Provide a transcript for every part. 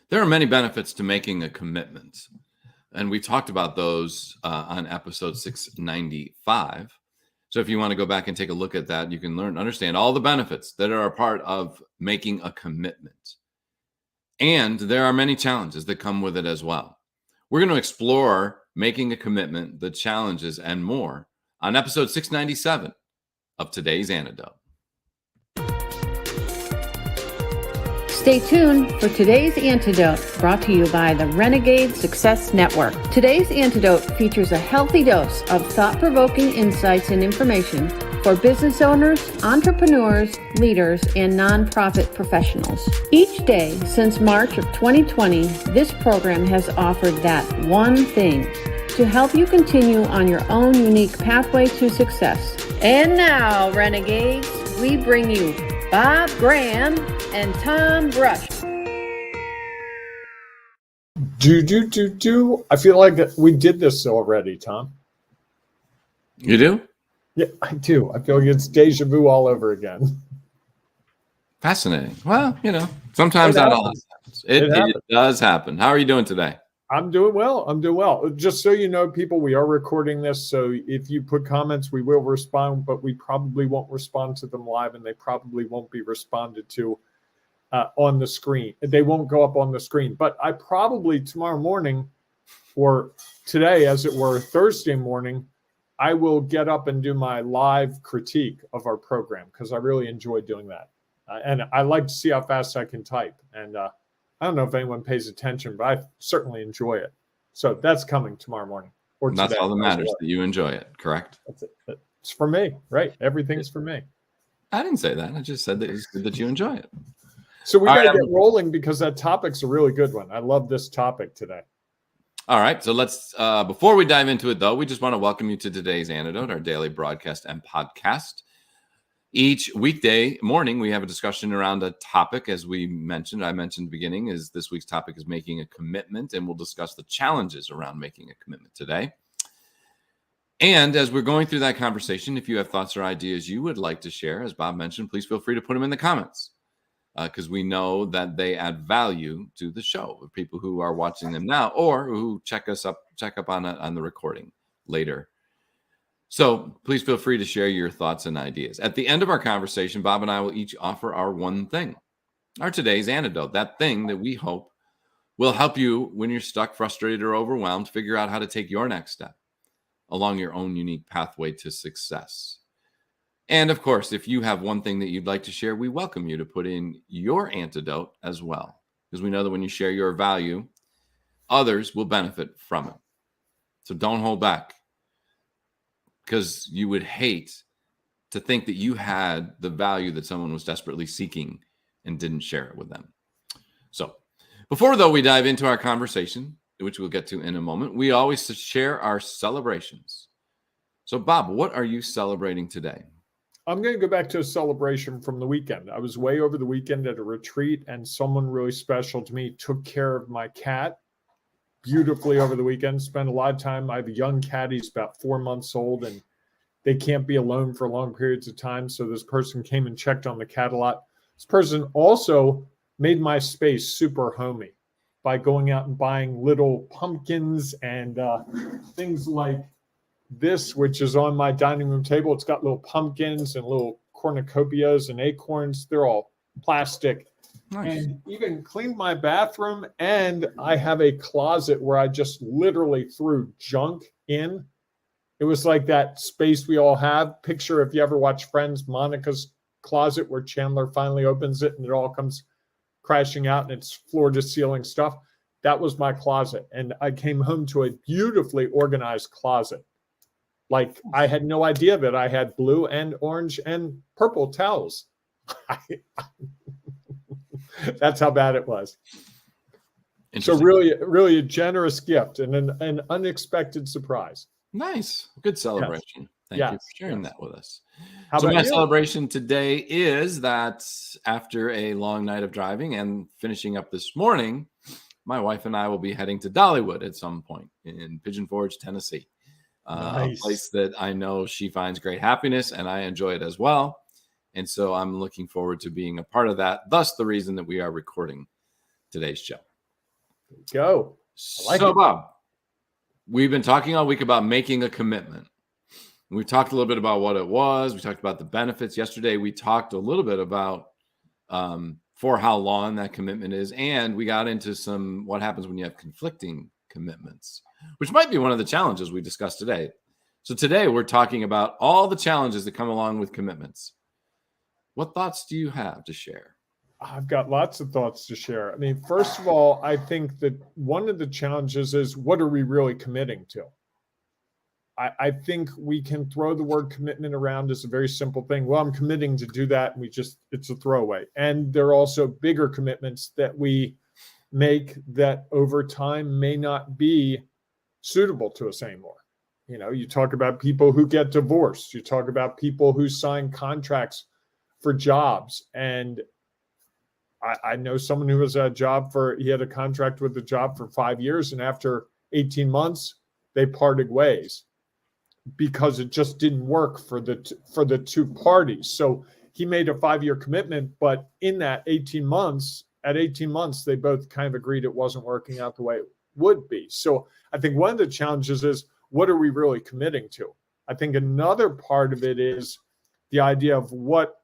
There are many benefits to making a commitment, and we talked about those on episode 695. So if you want to go back and take a look at that, you can understand all the benefits that are a part of making a commitment. And there are many challenges that come with it as well. We're going to explore making a commitment, the challenges, and more on episode 697 of today's Antidote. Stay tuned for today's Antidote, brought to you by the Renegade Success Network. Today's Antidote features a healthy dose of thought-provoking insights and information for business owners, entrepreneurs, leaders, and nonprofit professionals. Each day since March of 2020, this program has offered that one thing to help you continue on your own unique pathway to success. And now, Renegades, we bring you Bob Graham and Tom Brush. I feel like we did this already, Tom. You do? Yeah, I do. I feel like it's deja vu all over again. Fascinating. Well, sometimes that all happens. It does happen. How are you doing today? I'm doing well. Just so you know, people, we are recording this. So if you put comments, we will respond, but we probably won't respond to them live, and they probably won't be responded to on the screen. They won't go up on the screen. But I probably tomorrow morning, or today, as it were, Thursday morning, I will get up and do my live critique of our program because I really enjoy doing that. And I like to see how fast I can type. And I don't know if anyone pays attention, but I certainly enjoy it. So that's coming tomorrow morning. Or that's all that matters, that you enjoy it, correct? That's it. It's for me, right? Everything's for me. I didn't say that. I just said that it's good that you enjoy it. So we got to get rolling because that topic's a really good one. I love this topic today. All right. So let's, before we dive into it, though, we just want to welcome you to today's Antidote, our daily broadcast and podcast. Each weekday morning, we have a discussion around a topic. As I mentioned at the beginning, is this week's topic is making a commitment, and we'll discuss the challenges around making a commitment today. And as we're going through that conversation, if you have thoughts or ideas you would like to share, as Bob mentioned, please feel free to put them in the comments because we know that they add value to the show for people who are watching them now or who check up on the recording later. So please feel free to share your thoughts and ideas. At the end of our conversation, Bob and I will each offer our one thing, our today's antidote, that thing that we hope will help you when you're stuck, frustrated, or overwhelmed, figure out how to take your next step along your own unique pathway to success. And of course, if you have one thing that you'd like to share, we welcome you to put in your antidote as well, because we know that when you share your value, others will benefit from it. So don't hold back, because you would hate to think that you had the value that someone was desperately seeking and didn't share it with them. So before, though, we dive into our conversation, which we'll get to in a moment, we always share our celebrations. So, Bob, what are you celebrating today? I'm going to go back to a celebration from the weekend. I was way over the weekend at a retreat, and someone really special to me took care of my cat beautifully over the weekend. Spent a lot of time. I have a young cat. He's about 4 months old, and they can't be alone for long periods of time. So this person came and checked on the cat a lot. This person also made my space super homey by going out and buying little pumpkins and things like this, which is on my dining room table. It's got little pumpkins and little cornucopias and acorns. They're all plastic. Nice. And even cleaned my bathroom, and I have a closet where I just literally threw junk in. It was like that space we all have. Picture, if you ever watch Friends, Monica's closet where Chandler finally opens it and it all comes crashing out and it's floor to ceiling stuff. That was my closet. And I came home to a beautifully organized closet. Like, I had no idea that I had blue and orange and purple towels. That's how bad it was. So really, really a generous gift and an unexpected surprise. Nice. Good celebration. Yes. Thank you for sharing that with us. How so about my you? celebration today is that after a long night of driving and finishing up this morning, my wife and I will be heading to Dollywood at some point in Pigeon Forge, Tennessee. Nice. A place that I know she finds great happiness and I enjoy it as well. And so I'm looking forward to being a part of that. Thus, the reason that we are recording today's show. Go. So, Bob, we've been talking all week about making a commitment. We talked a little bit about what it was. We talked about the benefits. Yesterday, we talked a little bit about for how long that commitment is. And we got into some what happens when you have conflicting commitments, which might be one of the challenges we discussed today. So today, we're talking about all the challenges that come along with commitments. What thoughts do you have to share? I've got lots of thoughts to share. I mean, first of all, I think that one of the challenges is, what are we really committing to? I think we can throw the word commitment around as a very simple thing. Well, I'm committing to do that. And it's a throwaway. And there are also bigger commitments that we make that over time may not be suitable to us anymore. You know, you talk about people who get divorced. You talk about people who sign contracts for jobs. And I know someone who was he had a contract with the job for 5 years. And after 18 months, they parted ways because it just didn't work for the two parties. So he made a 5-year commitment, but in that 18 months, they both kind of agreed it wasn't working out the way it would be. So I think one of the challenges is, what are we really committing to? I think another part of it is the idea of what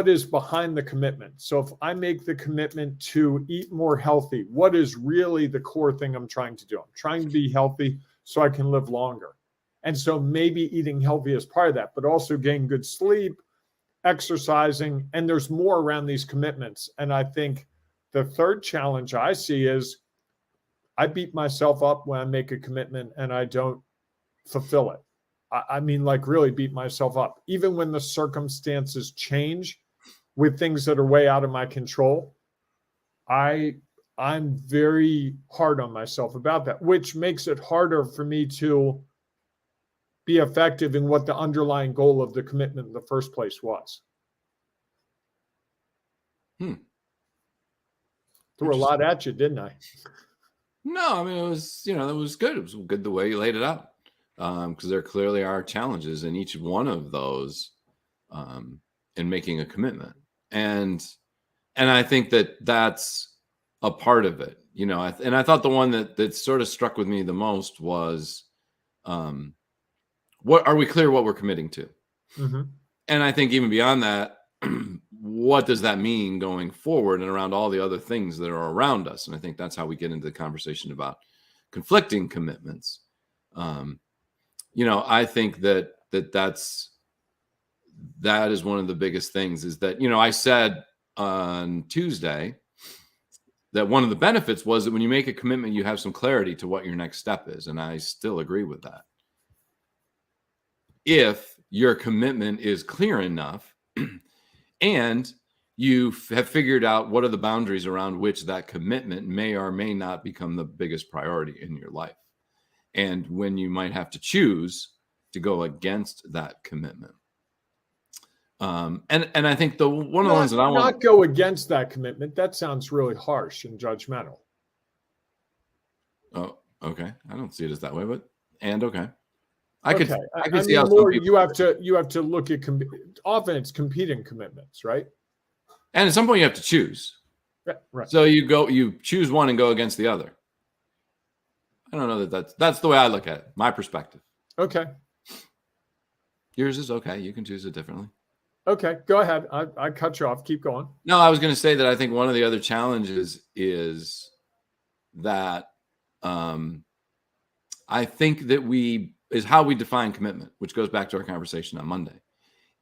is behind the commitment. So if I make the commitment to eat more healthy, what is really the core thing I'm trying to do? I'm trying to be healthy so I can live longer. And so maybe eating healthy is part of that, but also getting good sleep, exercising, and there's more around these commitments. And I think the third challenge I see is I beat myself up when I make a commitment and I don't fulfill it. I mean, like really beat myself up. Even when the circumstances change with things that are way out of my control, I'm very hard on myself about that, which makes it harder for me to be effective in what the underlying goal of the commitment in the first place was. Threw a lot at you, didn't I? No, I mean, it was good. It was good the way you laid it out. Because there clearly are challenges in each one of those in making a commitment. And I think that's a part of it, you know. And I thought the one that sort of struck with me the most was, what are we clear what we're committing to? Mm-hmm. And I think even beyond that, what does that mean going forward and around all the other things that are around us? And I think that's how we get into the conversation about conflicting commitments. You know, I think that is one of the biggest things is that, you know, I said on Tuesday that one of the benefits was that when you make a commitment, you have some clarity to what your next step is. And I still agree with that. If your commitment is clear enough and you have figured out what are the boundaries around which that commitment may or may not become the biggest priority in your life. And when you might have to choose to go against that commitment. And I think one of the ones that I want not go against that commitment, that sounds really harsh and judgmental. Oh, okay. I don't see it as that way, but okay. I could see how more you have to look at often it's competing commitments, right? And at some point you have to choose. Right. So you choose one and go against the other. I don't know that's the way I look at it, my perspective. Okay. Yours is okay. You can choose it differently. Okay, go ahead. I cut you off. Keep going. No, I was going to say that I think one of the other challenges is that I think that is how we define commitment, which goes back to our conversation on Monday.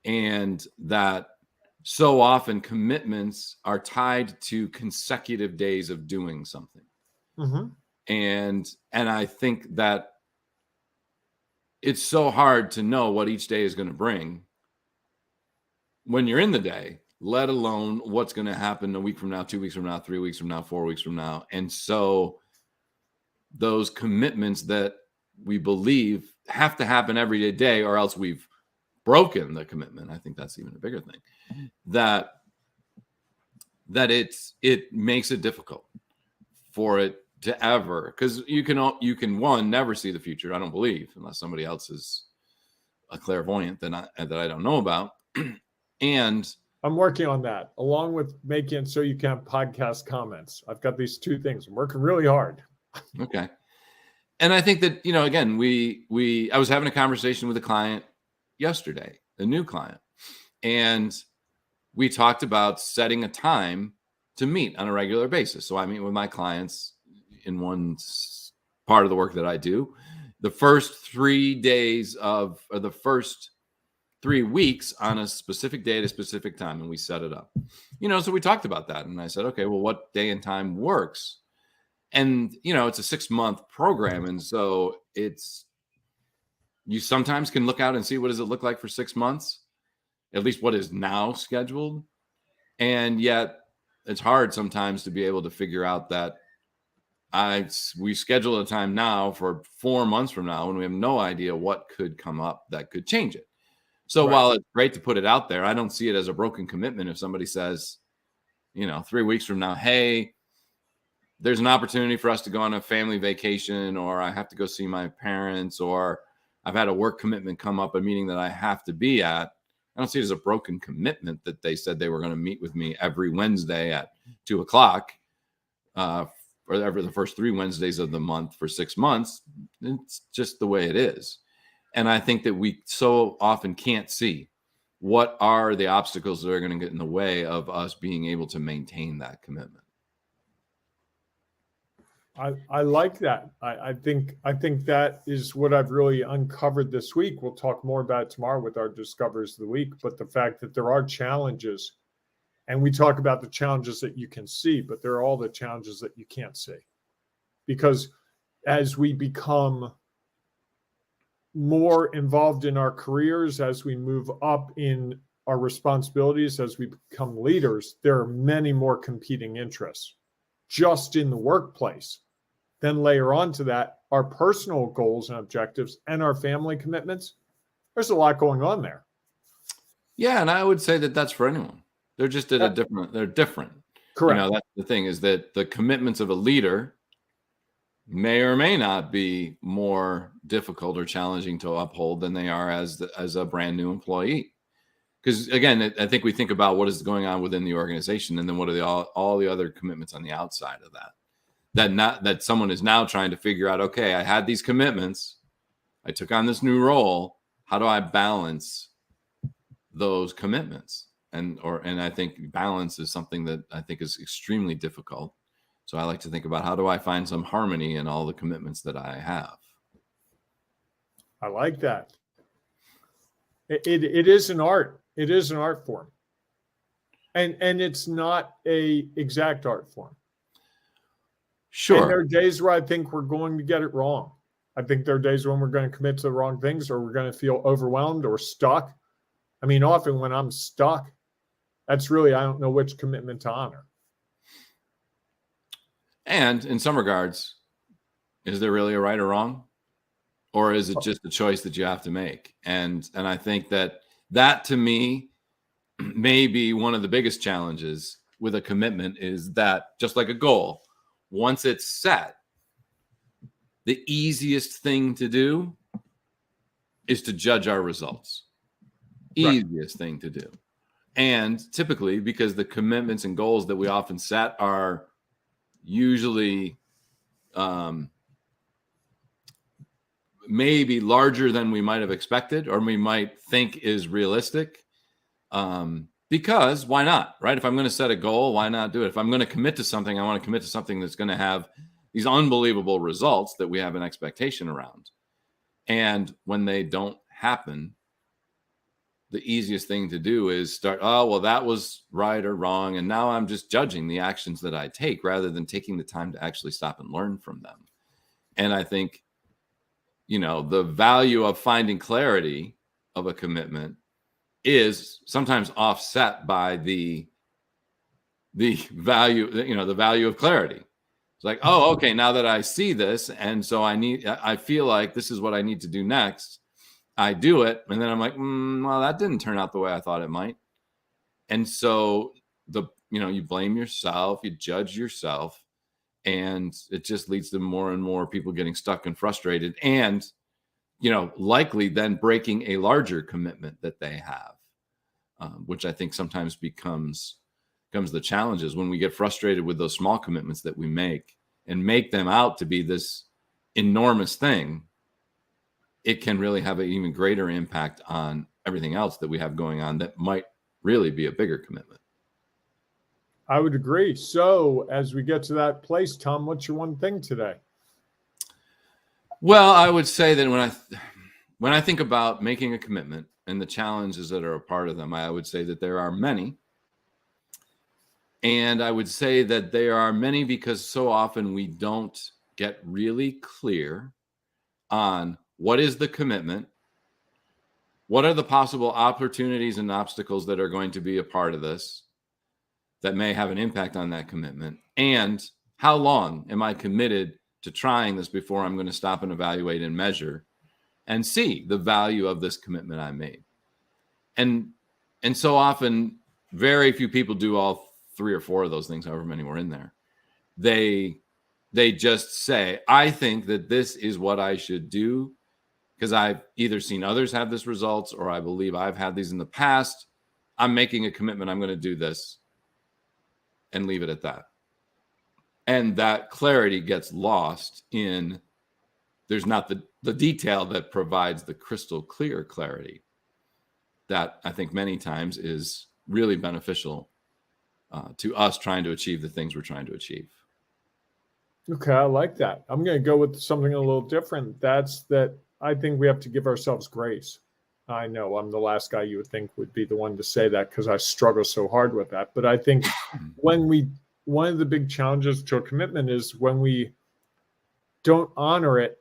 And that so often commitments are tied to consecutive days of doing something. Mm-hmm. And I think that it's so hard to know what each day is going to bring when you're in the day, let alone what's going to happen a week from now, 2 weeks from now, 3 weeks from now, 4 weeks from now. And so those commitments that we believe have to happen every day, or else we've broken the commitment. I think that's even a bigger thing, that it makes it difficult for it to ever, because you can one, never see the future, I don't believe, unless somebody else is a clairvoyant that I don't know about. And I'm working on that, along with making it so you can have podcast comments. I've got these two things. I'm working really hard. Okay. And I think that, again, I was having a conversation with a client yesterday, a new client, and we talked about setting a time to meet on a regular basis. So I meet with my clients in one part of the work that I do. The first 3 days or the first 3 weeks on a specific day at a specific time, and we set it up. So we talked about that, and I said, okay, well, what day and time works? And it's a 6-month program, and so you sometimes can look out and see what does it look like for 6 months, at least what is now scheduled, and yet it's hard sometimes to be able to figure out that we schedule a time now for 4 months from now, and we have no idea what could come up that could change it. So while it's great to put it out there, I don't see it as a broken commitment if somebody says, 3 weeks from now, hey, there's an opportunity for us to go on a family vacation, or I have to go see my parents, or I've had a work commitment come up, a meeting that I have to be at. I don't see it as a broken commitment that they said they were going to meet with me every Wednesday at 2:00 or every the first 3 Wednesdays of the month for 6 months. It's just the way it is. And I think that we so often can't see what are the obstacles that are going to get in the way of us being able to maintain that commitment. I like that. I think that is what I've really uncovered this week. We'll talk more about it tomorrow with our Discoveries of the Week, but the fact that there are challenges, and we talk about the challenges that you can see, but there are all the challenges that you can't see. Because as we become more involved in our careers, as we move up in our responsibilities, as we become leaders, there are many more competing interests just in the workplace. Then layer on to that our personal goals and objectives and our family commitments. There's a lot going on there. Yeah, and I would say that that's for anyone. They're just they're different. Correct. That's the thing, is that the commitments of a leader may or may not be more difficult or challenging to uphold than they are as a brand new employee. Because again, I think we think about what is going on within the organization, and then what are all the other commitments on the outside of that. That someone is now trying to figure out, okay, I had these commitments, I took on this new role. How do I balance those commitments? And I think balance is something that I think is extremely difficult. So I like to think about, how do I find some harmony in all the commitments that I have? I like that. It is an art. It is an art form. And it's not a exact art form. Sure. And there are days where I think we're going to get it wrong. I think there are days when we're going to commit to the wrong things, or we're going to feel overwhelmed or stuck. I mean, often when I'm stuck, that's really, I don't know which commitment to honor. And in some regards, is there really a right or wrong? Or is it just a choice that you have to make? And I think that to me may be one of the biggest challenges with a commitment, is that just like a goal, once it's set, the easiest thing to do is to judge our results. Easiest thing to do. And typically, because the commitments and goals that we often set are usually maybe larger than we might have expected, or we might think is realistic. Because why not, right? If I'm going to set a goal, why not do it? If I'm going to commit to something, I want to commit to something that's going to have these unbelievable results that we have an expectation around. And when they don't happen, the easiest thing to do is start, oh, well, that was right or wrong. And now I'm just judging the actions that I take rather than taking the time to actually stop and learn from them. And I think, the value of finding clarity of a commitment is sometimes offset by the value, the value of clarity. It's like, oh, okay, now that I see this, and so I feel like this is what I need to do next. I do it, and then I'm like, well, that didn't turn out the way I thought it might. And so you blame yourself, you judge yourself, and it just leads to more and more people getting stuck and frustrated, and likely then breaking a larger commitment that they have. which I think sometimes becomes the challenge is when we get frustrated with those small commitments that we make and make them out to be this enormous thing, it can really have an even greater impact on everything else that we have going on that might really be a bigger commitment. I would agree. So as we get to that place, Tom, what's your one thing today? Well, I would say that when I think about making a commitment and the challenges that are a part of them, I would say that there are many. And I would say that there are many because so often we don't get really clear on what is the commitment, what are the possible opportunities and obstacles that are going to be a part of this that may have an impact on that commitment, and how long am I committed to trying this before I'm going to stop and evaluate and measure and see the value of this commitment I made. And so often, very few people do all 3 or 4 of those things, however many were in there. They just say, I think that this is what I should do because I've either seen others have this results or I believe I've had these in the past. I'm making a commitment. I'm going to do this and leave it at that. And that clarity gets lost in there's not the detail that provides the crystal clear clarity that I think many times is really beneficial to us trying to achieve the things we're trying to achieve. Okay, I like that. I'm going to go with something a little different. That's that I think we have to give ourselves grace. I know I'm the last guy you would think would be the one to say that because I struggle so hard with that. But I think one of the big challenges to a commitment is when we don't honor it,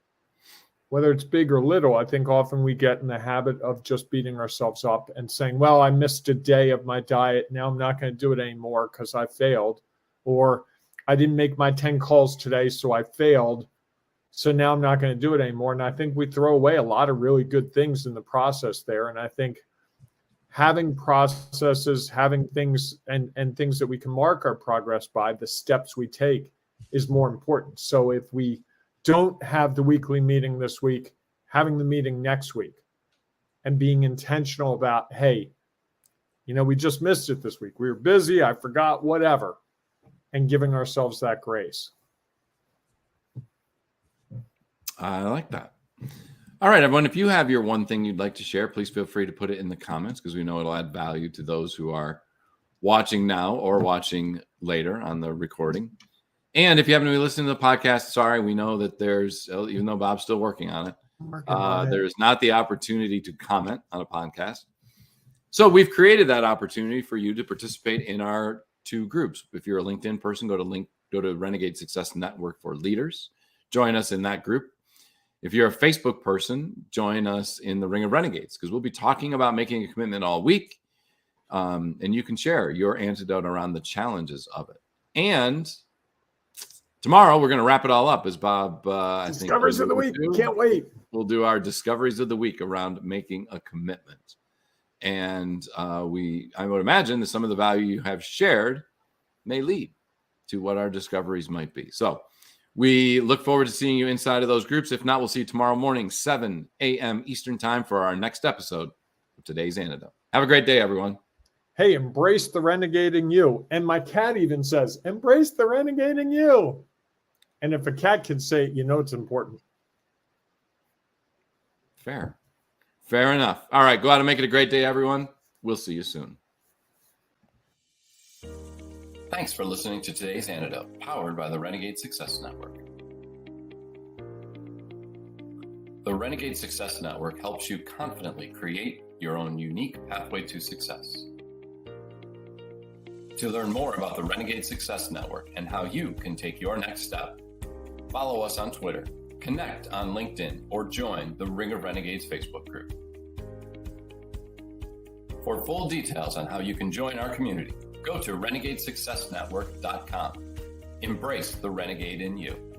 whether it's big or little. I think often we get in the habit of just beating ourselves up and saying, well, I missed a day of my diet. Now I'm not going to do it anymore because I failed. Or I didn't make my 10 calls today, so I failed. So now I'm not going to do it anymore. And I think we throw away a lot of really good things in the process there. And I think having processes, having things and things that we can mark our progress by, the steps we take is more important. So if we don't have the weekly meeting this week, having the meeting next week and being intentional about, hey, we just missed it this week. We were busy. I forgot, whatever, and giving ourselves that grace. I like that. All right, everyone, if you have your one thing you'd like to share, please feel free to put it in the comments because we know it'll add value to those who are watching now or watching later on the recording. And if you haven't been listening to the podcast, sorry, we know that there's, even though Bob's still working on it, there's not the opportunity to comment on a podcast. So we've created that opportunity for you to participate in our 2 groups. If you're a LinkedIn person, go to Renegade Success Network for Leaders. Join us in that group. If you're a Facebook person, join us in the Ring of Renegades because we'll be talking about making a commitment all week. And you can share your antidote around the challenges of it. And tomorrow, we're going to wrap it all up as Bob, Discoveries of the week. Can't wait. We'll do our discoveries of the week around making a commitment. And I would imagine that some of the value you have shared may lead to what our discoveries might be. So we look forward to seeing you inside of those groups. If not, we'll see you tomorrow morning, 7 a.m. Eastern time for our next episode of Today's Antidote. Have a great day, everyone. Hey, embrace the renegade in you. And my cat even says, embrace the renegade in you. And if a cat can say it, it's important. Fair enough. All right, go out and make it a great day, everyone. We'll see you soon. Thanks for listening to Today's Antidote, powered by the Renegade Success Network. The Renegade Success Network helps you confidently create your own unique pathway to success. To learn more about the Renegade Success Network and how you can take your next step, follow us on Twitter, connect on LinkedIn, or join the Ring of Renegades Facebook group. For full details on how you can join our community, go to renegadesuccessnetwork.com. Embrace the renegade in you.